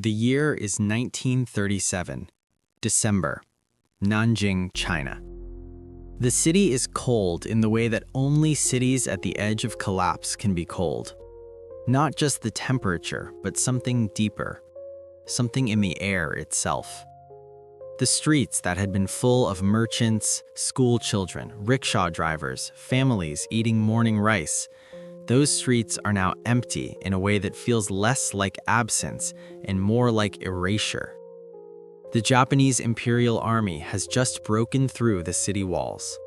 The year is 1937, December, Nanjing, China. The city is cold in the way that only cities at the edge of collapse can be cold. Not just the temperature, but something deeper, something in the air itself. The streets that had been full of merchants, school children, rickshaw drivers, families eating morning rice, those streets are now empty in a way that feels less like absence and more like erasure. The Japanese Imperial Army has just broken through the city walls.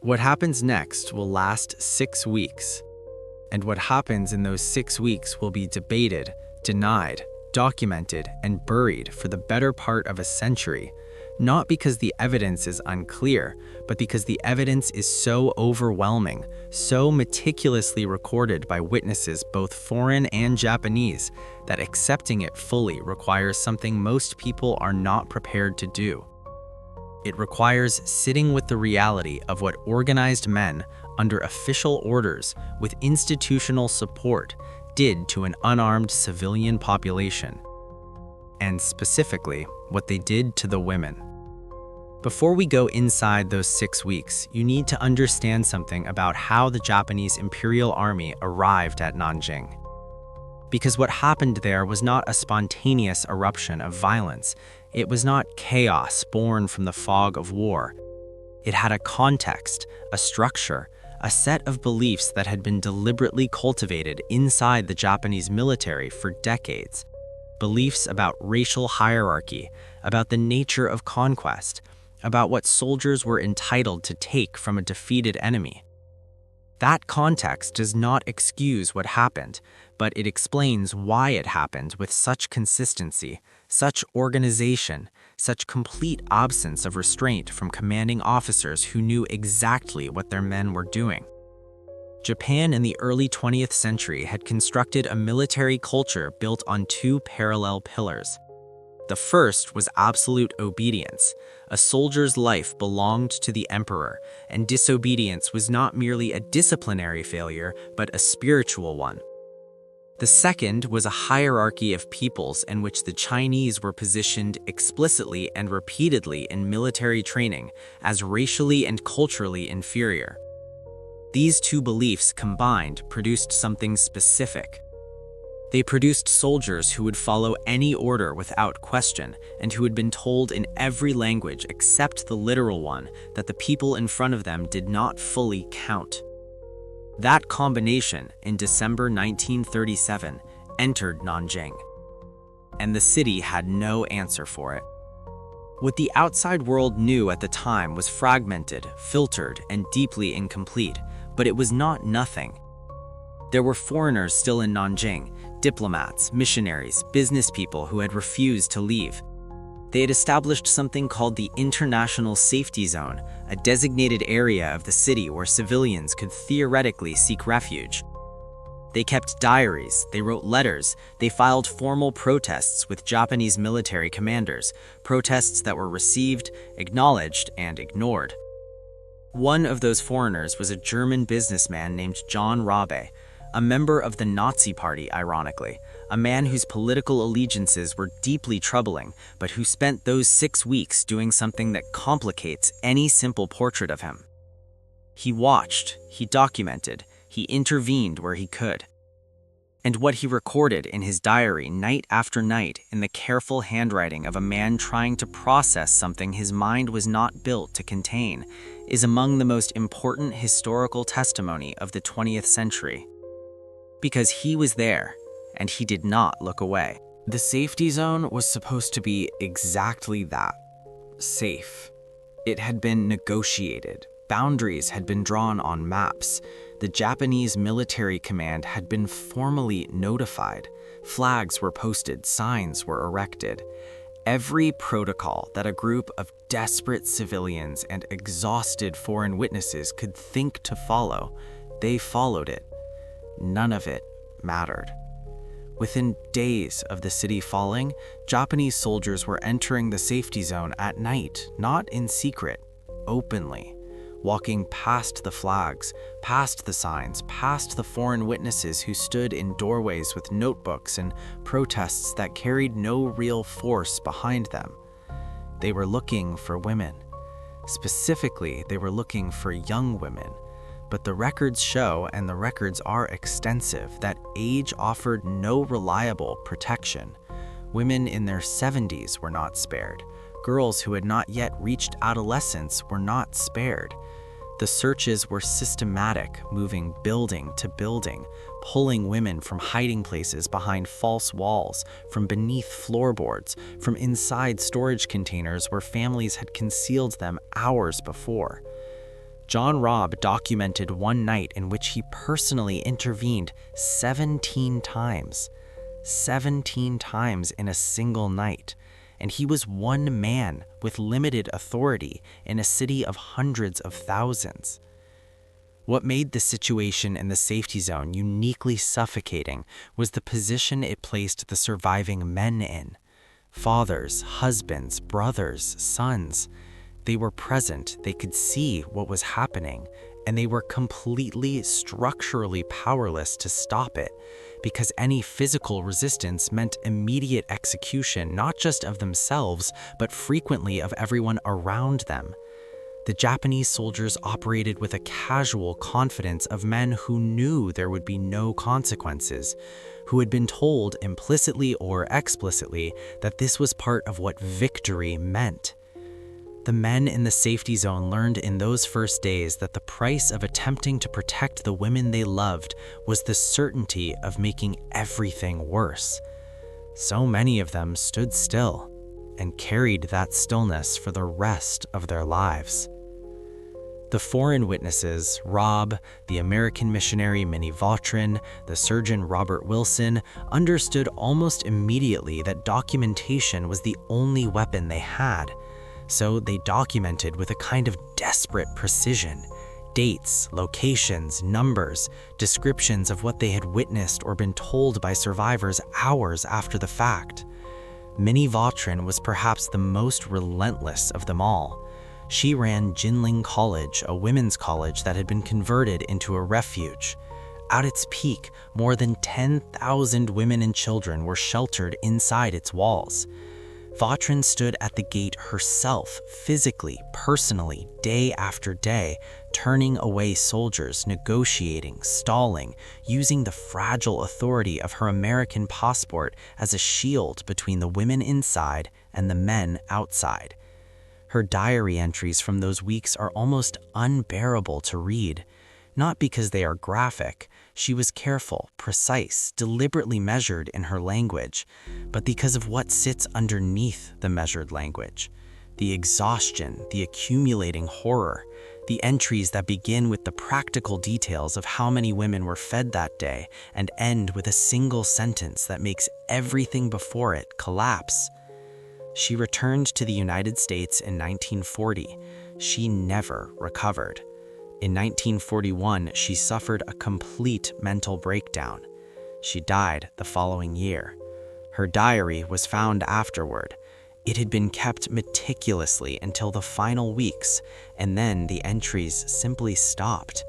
What happens next will last 6 weeks. And what happens in those 6 weeks will be debated, denied, documented, and buried for the better part of a century, not because the evidence is unclear, but because the evidence is so overwhelming, so meticulously recorded by witnesses both foreign and Japanese, that accepting it fully requires something most people are not prepared to do. It requires sitting with the reality of what organized men, under official orders, with institutional support, did to an unarmed civilian population. And specifically, what they did to the women. Before we go inside those 6 weeks, you need to understand something about how the Japanese Imperial Army arrived at Nanjing. Because what happened there was not a spontaneous eruption of violence. It was not chaos born from the fog of war. It had a context, a structure, a set of beliefs that had been deliberately cultivated inside the Japanese military for decades. Beliefs about racial hierarchy, about the nature of conquest, about what soldiers were entitled to take from a defeated enemy. That context does not excuse what happened, but it explains why it happened with such consistency, such organization, such complete absence of restraint from commanding officers who knew exactly what their men were doing. Japan in the early 20th century had constructed a military culture built on 2 parallel pillars. The first was absolute obedience. A soldier's life belonged to the emperor, and disobedience was not merely a disciplinary failure, but a spiritual one. The second was a hierarchy of peoples in which the Chinese were positioned explicitly and repeatedly in military training as racially and culturally inferior. These 2 beliefs combined produced something specific. They produced soldiers who would follow any order without question and who had been told in every language except the literal one that the people in front of them did not fully count. That combination, in December 1937, entered Nanjing. And the city had no answer for it. What the outside world knew at the time was fragmented, filtered, and deeply incomplete, but it was not nothing. There were foreigners still in Nanjing, diplomats, missionaries, business people who had refused to leave. They had established something called the International Safety Zone, a designated area of the city where civilians could theoretically seek refuge. They kept diaries, they wrote letters, they filed formal protests with Japanese military commanders, protests that were received, acknowledged, and ignored. One of those foreigners was a German businessman named John Rabe, a member of the Nazi Party, ironically, a man whose political allegiances were deeply troubling, but who spent those 6 weeks doing something that complicates any simple portrait of him. He watched, he documented, he intervened where he could. And what he recorded in his diary night after night in the careful handwriting of a man trying to process something his mind was not built to contain is among the most important historical testimony of the 20th century. Because he was there, and he did not look away. The safety zone was supposed to be exactly that, safe. It had been negotiated. Boundaries had been drawn on maps. The Japanese military command had been formally notified. Flags were posted, signs were erected. Every protocol that a group of desperate civilians and exhausted foreign witnesses could think to follow, they followed it. None of it mattered. Within days of the city falling, Japanese soldiers were entering the safety zone at night, not in secret, openly. walking past the flags, past the signs, past the foreign witnesses who stood in doorways with notebooks and protests that carried no real force behind them. They were looking for women. Specifically, they were looking for young women. But the records show, and the records are extensive, that age offered no reliable protection. Women in their 70s were not spared. Girls who had not yet reached adolescence were not spared. The searches were systematic, moving building to building, pulling women from hiding places behind false walls, from beneath floorboards, from inside storage containers where families had concealed them hours before. John Robb documented one night in which he personally intervened 17 times. 17 times in a single night. And he was one man with limited authority in a city of hundreds of thousands. What made the situation in the safety zone uniquely suffocating was the position it placed the surviving men in. Fathers, husbands, brothers, sons. They were present, they could see what was happening, and they were completely structurally powerless to stop it, because any physical resistance meant immediate execution not just of themselves, but frequently of everyone around them. The Japanese soldiers operated with a casual confidence of men who knew there would be no consequences, who had been told implicitly or explicitly that this was part of what victory meant. The men in the safety zone learned in those first days that the price of attempting to protect the women they loved was the certainty of making everything worse. So many of them stood still and carried that stillness for the rest of their lives. The foreign witnesses, Robb, the American missionary Minnie Vautrin, the surgeon Robert Wilson, understood almost immediately that documentation was the only weapon they had. So they documented with a kind of desperate precision. Dates, locations, numbers, descriptions of what they had witnessed or been told by survivors hours after the fact. Minnie Vautrin was perhaps the most relentless of them all. She ran Jinling College, a women's college that had been converted into a refuge. At its peak, more than 10,000 women and children were sheltered inside its walls. Vautrin stood at the gate herself, physically, personally, day after day, turning away soldiers, negotiating, stalling, using the fragile authority of her American passport as a shield between the women inside and the men outside. Her diary entries from those weeks are almost unbearable to read. Not because they are graphic, she was careful, precise, deliberately measured in her language, but because of what sits underneath the measured language. The exhaustion, the accumulating horror, the entries that begin with the practical details of how many women were fed that day and end with a single sentence that makes everything before it collapse. She returned to the United States in 1940. She never recovered. In 1941, she suffered a complete mental breakdown. She died the following year. Her diary was found afterward. It had been kept meticulously until the final weeks, and then the entries simply stopped,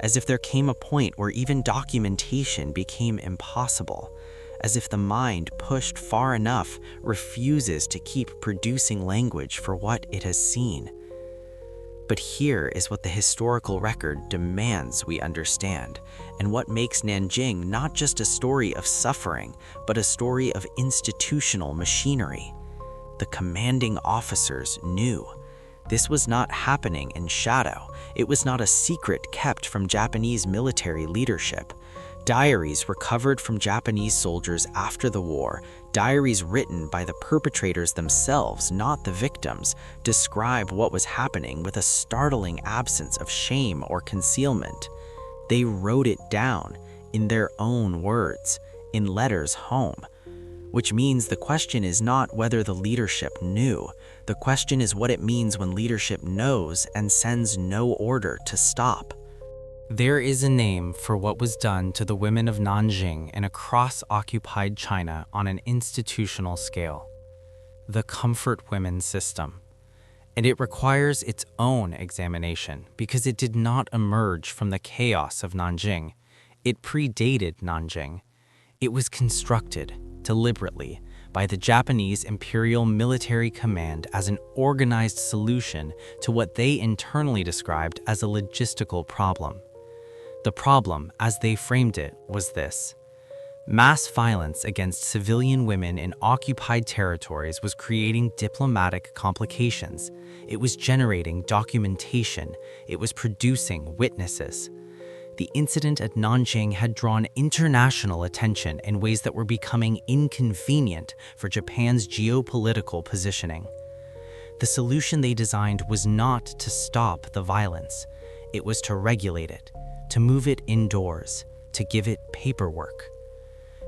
as if there came a point where even documentation became impossible, as if the mind, pushed far enough, refuses to keep producing language for what it has seen. But here is what the historical record demands we understand, and what makes Nanjing not just a story of suffering, but a story of institutional machinery. The commanding officers knew. This was not happening in shadow. It was not a secret kept from Japanese military leadership. Diaries recovered from Japanese soldiers after the war, diaries written by the perpetrators themselves, not the victims, describe what was happening with a startling absence of shame or concealment. They wrote it down in their own words, in letters home. Which means the question is not whether the leadership knew. The question is what it means when leadership knows and sends no order to stop. There is a name for what was done to the women of Nanjing and across occupied China on an institutional scale: the comfort women system. And it requires its own examination because it did not emerge from the chaos of Nanjing. It predated Nanjing. It was constructed, deliberately, by the Japanese Imperial Military Command as an organized solution to what they internally described as a logistical problem. The problem, as they framed it, was this. Mass violence against civilian women in occupied territories was creating diplomatic complications. It was generating documentation. It was producing witnesses. The incident at Nanjing had drawn international attention in ways that were becoming inconvenient for Japan's geopolitical positioning. The solution they designed was not to stop the violence. It was to regulate it, to move it indoors, to give it paperwork.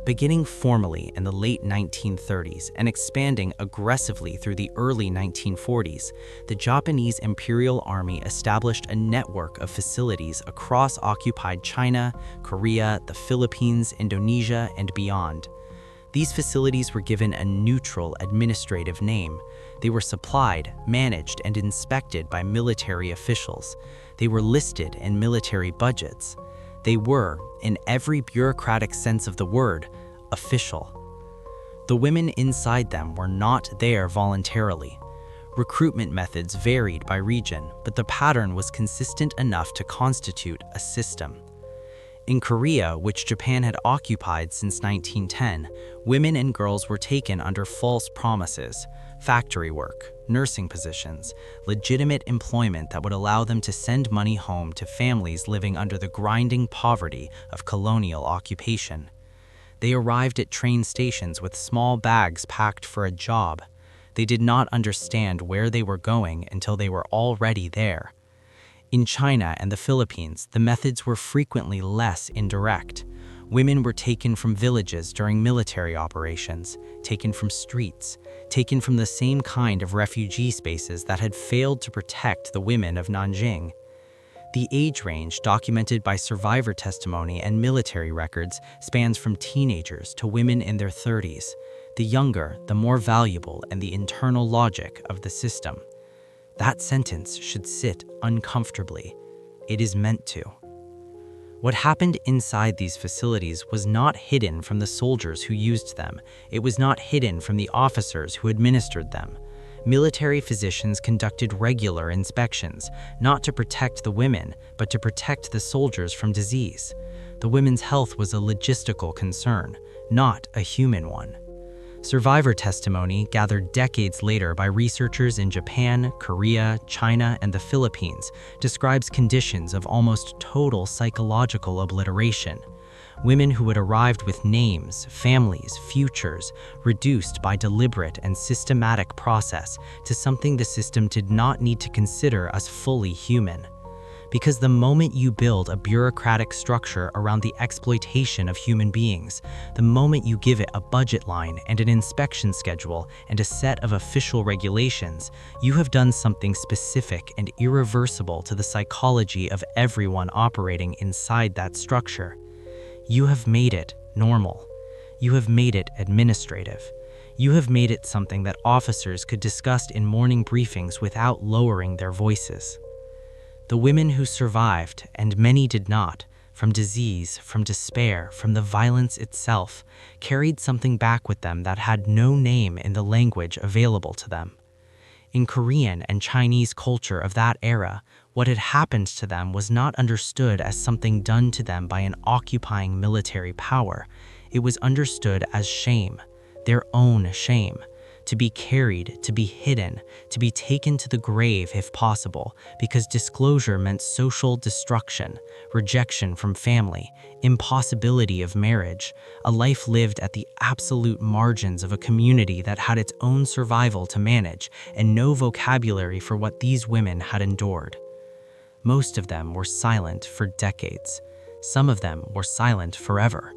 Beginning formally in the late 1930s and expanding aggressively through the early 1940s, the Japanese Imperial Army established a network of facilities across occupied China, Korea, the Philippines, Indonesia, and beyond. These facilities were given a neutral administrative name. They were supplied, managed, and inspected by military officials. They were listed in military budgets. They were, in every bureaucratic sense of the word, official. The women inside them were not there voluntarily. Recruitment methods varied by region, but the pattern was consistent enough to constitute a system. In Korea, which Japan had occupied since 1910, women and girls were taken under false promises, factory work, nursing positions, legitimate employment that would allow them to send money home to families living under the grinding poverty of colonial occupation. They arrived at train stations with small bags packed for a job. They did not understand where they were going until they were already there. In China and the Philippines, the methods were frequently less indirect. Women were taken from villages during military operations, taken from streets, taken from the same kind of refugee spaces that had failed to protect the women of Nanjing. The age range documented by survivor testimony and military records spans from teenagers to women in their 30s. The younger, the more valuable, and the internal logic of the system. That sentence should sit uncomfortably. It is meant to. What happened inside these facilities was not hidden from the soldiers who used them. It was not hidden from the officers who administered them. Military physicians conducted regular inspections, not to protect the women, but to protect the soldiers from disease. The women's health was a logistical concern, not a human one. Survivor testimony, gathered decades later by researchers in Japan, Korea, China, and the Philippines, describes conditions of almost total psychological obliteration. Women who had arrived with names, families, futures, reduced by deliberate and systematic process to something the system did not need to consider as fully human. Because the moment you build a bureaucratic structure around the exploitation of human beings, the moment you give it a budget line and an inspection schedule and a set of official regulations, you have done something specific and irreversible to the psychology of everyone operating inside that structure. You have made it normal. You have made it administrative. You have made it something that officers could discuss in morning briefings without lowering their voices. The women who survived, and many did not, from disease, from despair, from the violence itself, carried something back with them that had no name in the language available to them. In Korean and Chinese culture of that era, what had happened to them was not understood as something done to them by an occupying military power. It was understood as shame, their own shame. To be carried, to be hidden, to be taken to the grave if possible, because disclosure meant social destruction, rejection from family, impossibility of marriage, a life lived at the absolute margins of a community that had its own survival to manage, and no vocabulary for what these women had endured. Most of them were silent for decades. Some of them were silent forever.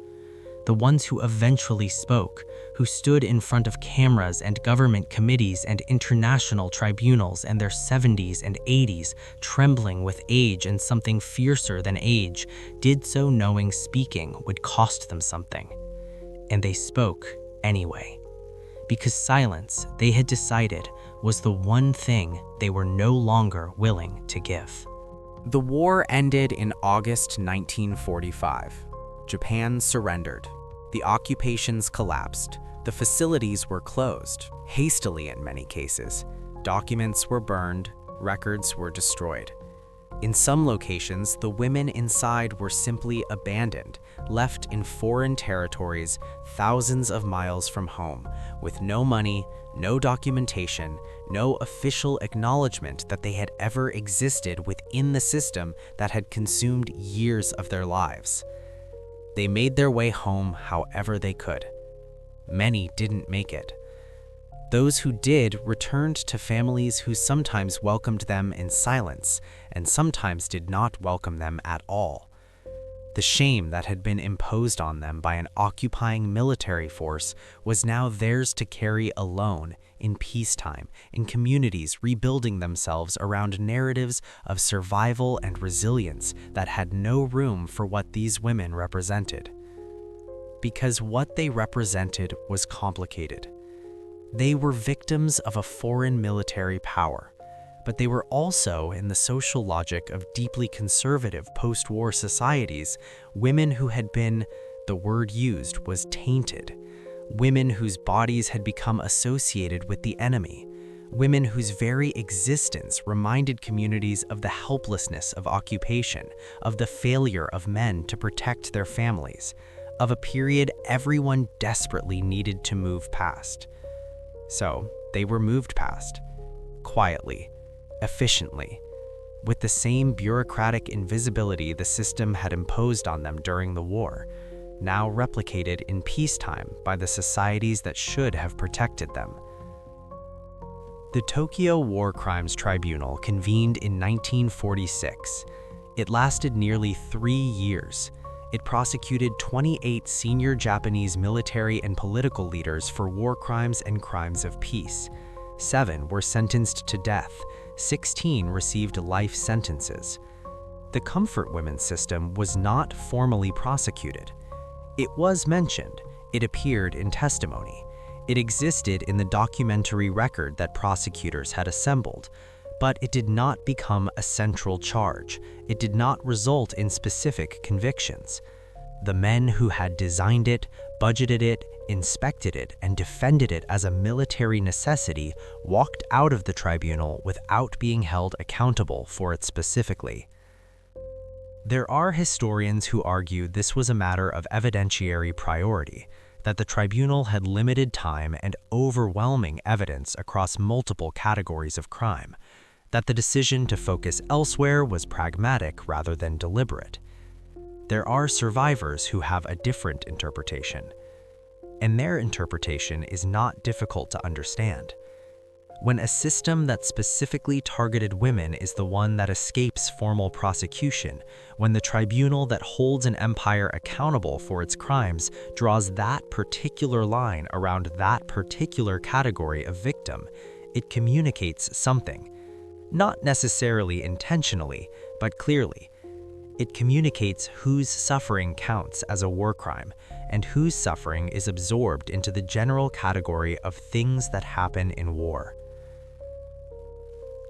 The ones who eventually spoke, who stood in front of cameras and government committees and international tribunals in their 70s and 80s, trembling with age and something fiercer than age, did so knowing speaking would cost them something. And they spoke anyway. Because silence, they had decided, was the one thing they were no longer willing to give. The war ended in August 1945. Japan surrendered. The occupations collapsed. The facilities were closed, hastily in many cases. Documents were burned, records were destroyed. In some locations, the women inside were simply abandoned, left in foreign territories thousands of miles from home, with no money, no documentation, no official acknowledgement that they had ever existed within the system that had consumed years of their lives. They made their way home however they could. Many didn't make it. Those who did returned to families who sometimes welcomed them in silence and sometimes did not welcome them at all. The shame that had been imposed on them by an occupying military force was now theirs to carry alone in peacetime, in communities rebuilding themselves around narratives of survival and resilience that had no room for what these women represented. Because what they represented was complicated. They were victims of a foreign military power, but they were also, in the social logic of deeply conservative post-war societies, women who had been, the word used was tainted, women whose bodies had become associated with the enemy, women whose very existence reminded communities of the helplessness of occupation, of the failure of men to protect their families, of a period everyone desperately needed to move past. So, they were moved past, quietly, efficiently, with the same bureaucratic invisibility the system had imposed on them during the war, now replicated in peacetime by the societies that should have protected them. The Tokyo War Crimes Tribunal convened in 1946. It lasted nearly 3 years. It prosecuted 28 senior Japanese military and political leaders for war crimes and crimes of peace. 7 were sentenced to death. 16 received life sentences. The comfort women system was not formally prosecuted. It was mentioned. It appeared in testimony. It existed in the documentary record that prosecutors had assembled. But it did not become a central charge. It did not result in specific convictions. The men who had designed it, budgeted it, inspected it, and defended it as a military necessity walked out of the tribunal without being held accountable for it specifically. There are historians who argue this was a matter of evidentiary priority, that the tribunal had limited time and overwhelming evidence across multiple categories of crime, that the decision to focus elsewhere was pragmatic rather than deliberate. There are survivors who have a different interpretation, and their interpretation is not difficult to understand. When a system that specifically targeted women is the one that escapes formal prosecution, when the tribunal that holds an empire accountable for its crimes draws that particular line around that particular category of victim, it communicates something. Not necessarily intentionally, but clearly. It communicates whose suffering counts as a war crime and whose suffering is absorbed into the general category of things that happen in war.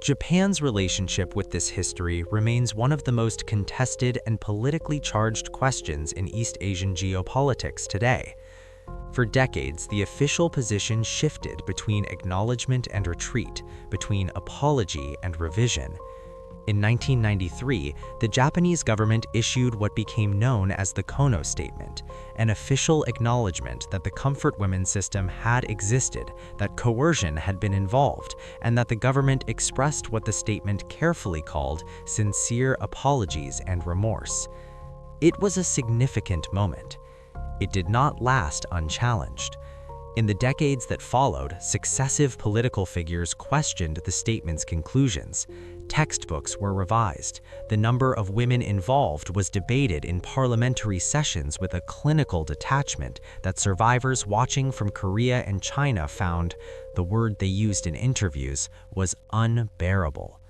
Japan's relationship with this history remains one of the most contested and politically charged questions in East Asian geopolitics today. For decades, the official position shifted between acknowledgement and retreat, between apology and revision. In 1993, the Japanese government issued what became known as the Kono Statement, an official acknowledgement that the comfort women system had existed, that coercion had been involved, and that the government expressed what the statement carefully called sincere apologies and remorse. It was a significant moment. It did not last unchallenged. In the decades that followed, successive political figures questioned the statement's conclusions. Textbooks were revised. The number of women involved was debated in parliamentary sessions with a clinical detachment that survivors watching from Korea and China found, the word they used in interviews, was unbearable.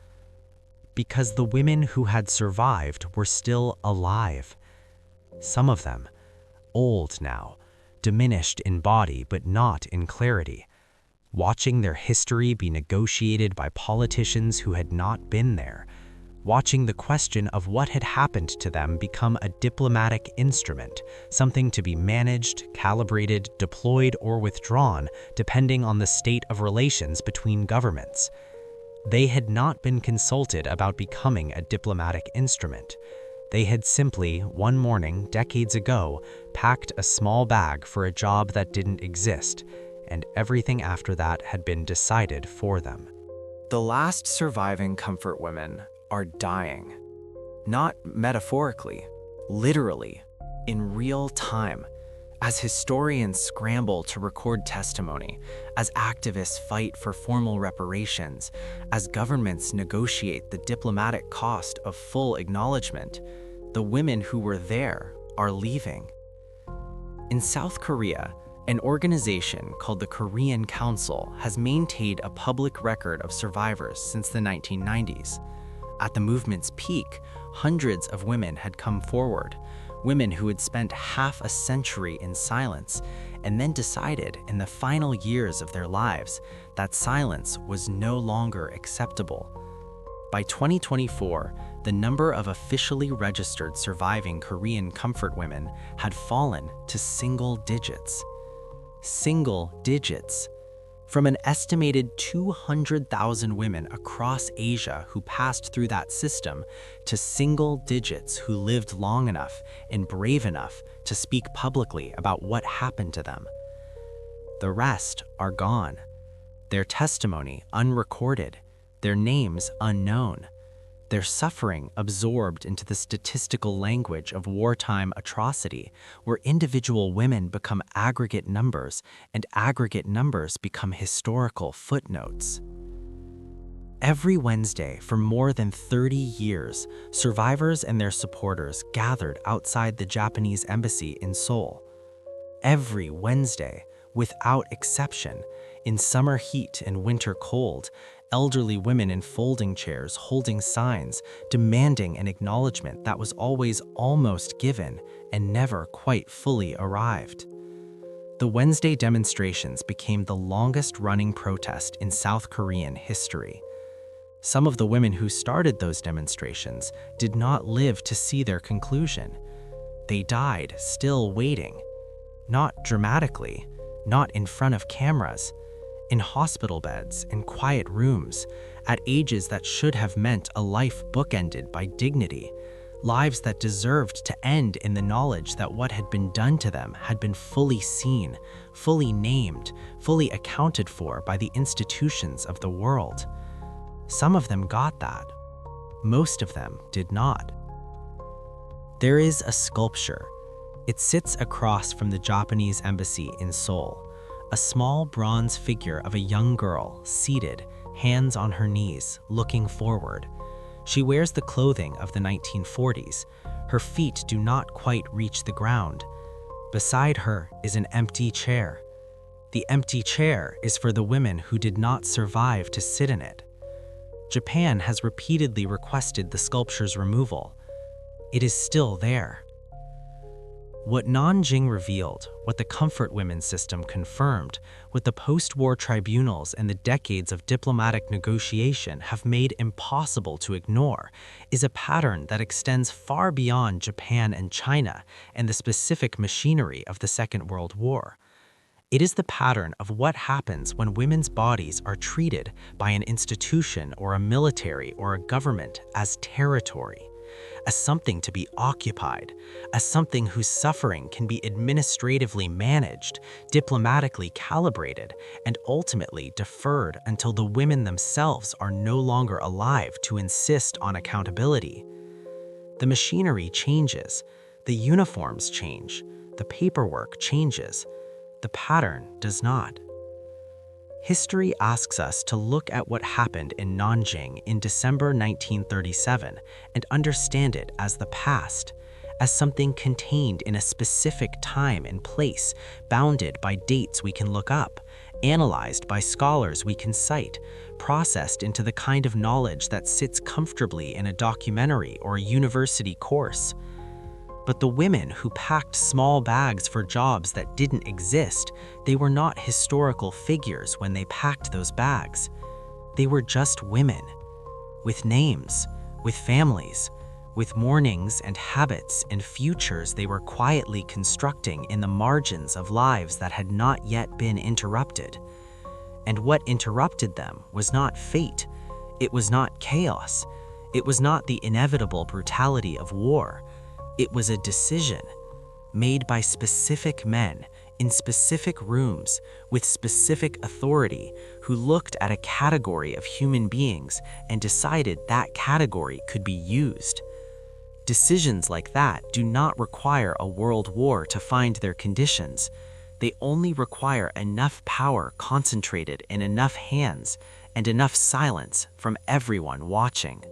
Because the women who had survived were still alive. Some of them, old now, diminished in body but not in clarity. watching their history be negotiated by politicians who had not been there, watching the question of what had happened to them become a diplomatic instrument, something to be managed, calibrated, deployed, or withdrawn, depending on the state of relations between governments. They had not been consulted about becoming a diplomatic instrument. They had simply, one morning, decades ago, packed a small bag for a job that didn't exist, and everything after that had been decided for them. The last surviving comfort women are dying. Not metaphorically, literally, in real time, as historians scramble to record testimony, as activists fight for formal reparations, as governments negotiate the diplomatic cost of full acknowledgement, the women who were there are leaving. In South Korea, an organization called the Korean Council has maintained a public record of survivors since the 1990s. At the movement's peak, hundreds of women had come forward, women who had spent half a century in silence and then decided in the final years of their lives that silence was no longer acceptable. By 2024, the number of officially registered surviving Korean comfort women had fallen to single digits. Single digits. From an estimated 200,000 women across Asia who passed through that system to single digits who lived long enough and brave enough to speak publicly about what happened to them. The rest are gone, their testimony unrecorded, their names unknown, their suffering absorbed into the statistical language of wartime atrocity, where individual women become aggregate numbers and aggregate numbers become historical footnotes. Every Wednesday for more than 30 years, survivors and their supporters gathered outside the Japanese embassy in Seoul. Every Wednesday, without exception, in summer heat and winter cold, elderly women in folding chairs holding signs, demanding an acknowledgement that was always almost given and never quite fully arrived. The Wednesday demonstrations became the longest-running protest in South Korean history. Some of the women who started those demonstrations did not live to see their conclusion. They died still waiting. Not dramatically, not in front of cameras, in hospital beds, in quiet rooms, at ages that should have meant a life bookended by dignity, lives that deserved to end in the knowledge that what had been done to them had been fully seen, fully named, fully accounted for by the institutions of the world. Some of them got that. Most of them did not. There is a sculpture. It sits across from the Japanese embassy in Seoul. A small bronze figure of a young girl, seated, hands on her knees, looking forward. She wears the clothing of the 1940s. Her feet do not quite reach the ground. Beside her is an empty chair. The empty chair is for the women who did not survive to sit in it. Japan has repeatedly requested the sculpture's removal. It is still there. What Nanjing revealed, what the Comfort Women system confirmed, what the post-war tribunals and the decades of diplomatic negotiation have made impossible to ignore, is a pattern that extends far beyond Japan and China and the specific machinery of the Second World War. It is the pattern of what happens when women's bodies are treated by an institution or a military or a government as territory, as something to be occupied, as something whose suffering can be administratively managed, diplomatically calibrated, and ultimately deferred until the women themselves are no longer alive to insist on accountability. The machinery changes, the uniforms change, the paperwork changes, the pattern does not. History asks us to look at what happened in Nanjing in December 1937 and understand it as the past, as something contained in a specific time and place, bounded by dates we can look up, analyzed by scholars we can cite, processed into the kind of knowledge that sits comfortably in a documentary or a university course. But the women who packed small bags for jobs that didn't exist, they were not historical figures when they packed those bags. They were just women, with names, with families, with mornings and habits and futures they were quietly constructing in the margins of lives that had not yet been interrupted. And what interrupted them was not fate, it was not chaos, it was not the inevitable brutality of war. It was a decision made by specific men in specific rooms with specific authority who looked at a category of human beings and decided that category could be used. Decisions like that do not require a world war to find their conditions. They only require enough power concentrated in enough hands and enough silence from everyone watching.